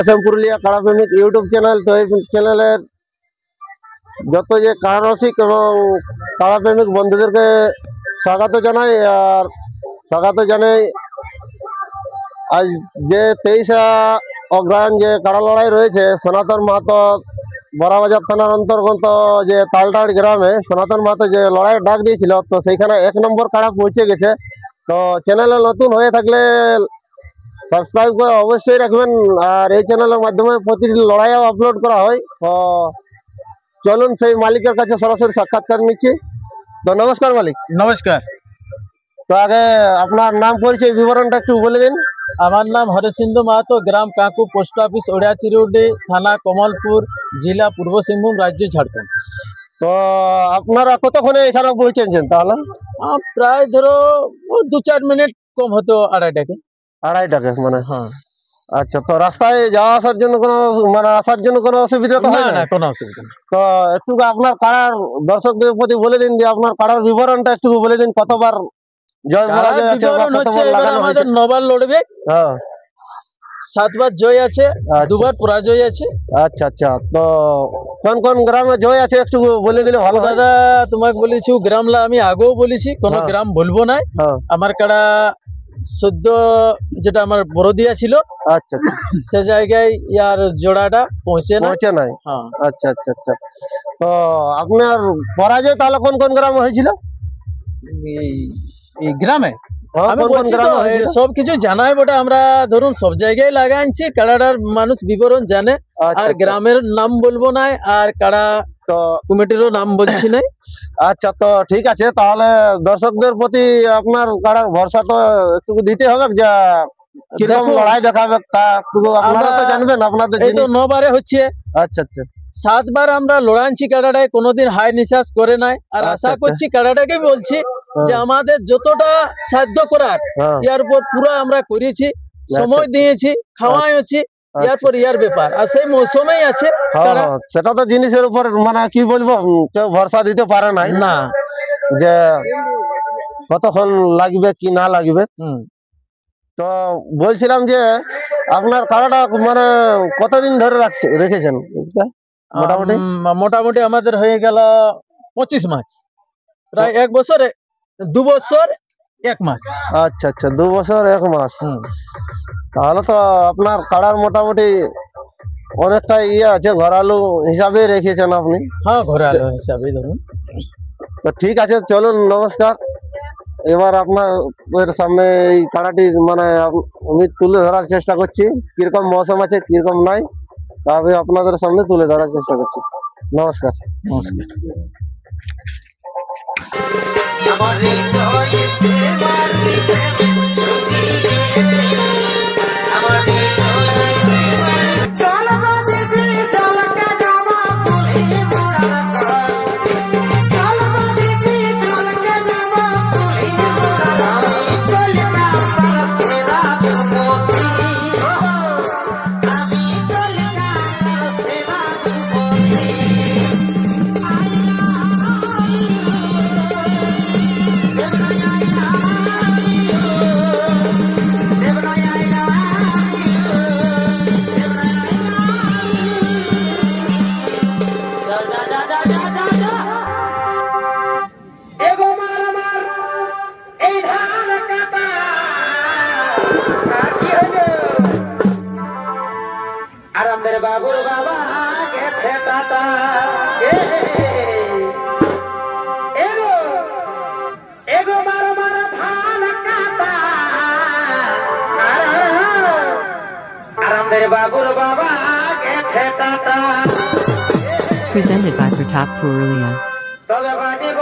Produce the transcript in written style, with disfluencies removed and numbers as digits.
আসাম পুরুলিয়া কাড়া প্রেমিক YouTube channel. তো এই চ্যানেলের যত যে কাড়া রসিক এবং কাড়া প্রেমিক বন্ধুদেরকে স্বাগত জানাই। আর স্বাগত জানাই আজ যে 23 অগ্রহায়ণ যে কাড়া লড়াই রয়েছে সনাতন মাহাতো বড়াবাজার থানার অন্তর্গত যে তালটাড় গ্রামে সনাতন মাহাতো যে লড়াইয়ের ডাক দিয়েছিল, তো সেইখানে 1 নম্বর কাড়া পৌঁছে গেছে। তো চ্যানেলে নতুন হয়ে থাকলে সাবস্ক্রাইব করে অবশ্যই রাখবেন। আর এই চ্যানেলের মাধ্যমে প্রতিটি লড়াইও আপলোড করা হয়। তো চলুন সেই মালিকের কাছে সরাসরি সাক্ষাৎকার নিচ্ছি। তো নমস্কার মালিক। নমস্কার। তো আগে আপনার নাম পরিচয় বিবরণটা একটু বলে দিন। আমার নাম হরেশিন্দু মাহাতো, গ্রাম কাঁকু, পোস্ট অফিস ওড়িয়াচিরুডি, থানা কমলপুর, জেলা পূর্ব সিংভূম, রাজ্য ঝাড়খণ্ড। তো আপনারা কতক্ষণে এখানে পৌঁছেছেন? তাহলে প্রায় ধরো 2-4 মিনিট, কম হতো আড়াইটাকে। মানে হ্যাঁ। আচ্ছা, তো রাস্তায় যাওয়া আসার জন্য কোনো আসার জন্য কোনো অসুবিধা তো হয় না? কোনো অসুবিধা নেই। তো একটু আপনার কাড়ার দর্শকদের প্রতি বলে দিন যে আপনার কাড়ার বিবরণটা একটু বলে দিন। কতবার জয় পরাজয় আছে বা কতবার লাগানো হয়েছে? আমাদের 9 বার লড়বে। হ্যাঁ। 7 বার জয় আছে, 2 বার পরাজয় আছে। আচ্ছা আচ্ছা, তো কোন কোন গ্রামে জয় আছে একটু বলে দিলে ভালো হয়। দাদা তোমাকে বলেছি গ্রামলা আমি আগেও বলেছি, কোনো গ্রাম বলবো না। আমার কাড়া সদ্য যেটা আমার বড়দিয়া ছিল, আচ্ছা আচ্ছা, সে জায়গায় ইয়ার জোড়াটা পৌঁছে নাই। আচ্ছা আচ্ছা আচ্ছা, তো আপনার পরাজয় তাহলে কোন কোন গ্রামে হয়েছিল? এই গ্রামে সবকিছু জানাই বটে। আমরা ধরুন সব জায়গায় লাগাইছি, কাড়াটার মানুষ বিবরণ জানে। আর গ্রামের নাম বলবো না, আর কাড়া তো কমিটিরও নাম বলছি না। আচ্ছা, তো ঠিক আছে, তাহলে দর্শকদের প্রতি আপনার কাড়ার ভরসা তো একটু দিতে হবে, যা কিরকম লড়াই দেখাবে তা আপনারা তো জানবেন। আপনাদের এই তো 9 বারে হচ্ছে। আচ্ছা আচ্ছা, 7 বার আমরা লড়াইছি কাড়াটায়, কোনোদিন হাই নিঃশ্বাস করে নাই। আর আশা করছি কাড়াটাকে বলছি যে আমাদের যতটা সাধ্য করার ইয়ার উপর পুরো আমরা করেছি, সময় দিয়েছি, খাওয়াইছি। ইয়ারপর ইয়ার ব্যাপার আর সেই মৌসুমেই আছে। সেটা তো জিনিসের উপর মানে কি বলবো, কেউ ভরসা দিতে পারে না যে কতক্ষণ লাগবে কি না লাগবে। তো বলছিলাম যে আপনার কাড়াটা মানে কতদিন ধরে রেখেছেন? মোটামুটি আমাদের হয়ে গেল 25 মাস, প্রায় 1 বছর 2 বছর 1 মাস। আচ্ছা আচ্ছা, 2 বছর 1 মাস। তাহলে তো আপনার কাড়ার মোটামুটি অনেকটা আছে, ঘরালু হিসাবে রেখেছেন আপনি। হ্যাঁ, ঘরালু হিসাবে ধরুন। তো ঠিক আছে, চলুন নমস্কার। এবার আপনাদের সামনে এই কাড়াটি মানে আমি তুলে ধরার চেষ্টা করছি, কিরকম মৌসুম আছে কিরকম নাই তবে আপনাদের সামনে তুলে ধরার চেষ্টা করছি। নমস্কার। নমস্কার। আরামের বাবুর বাবা গেছে টাটা, এগো মার মার ধান কাটা। আরামের বাবুর বাবা গেছে tata. Presented by Pratap Purulia. তবে বাজিব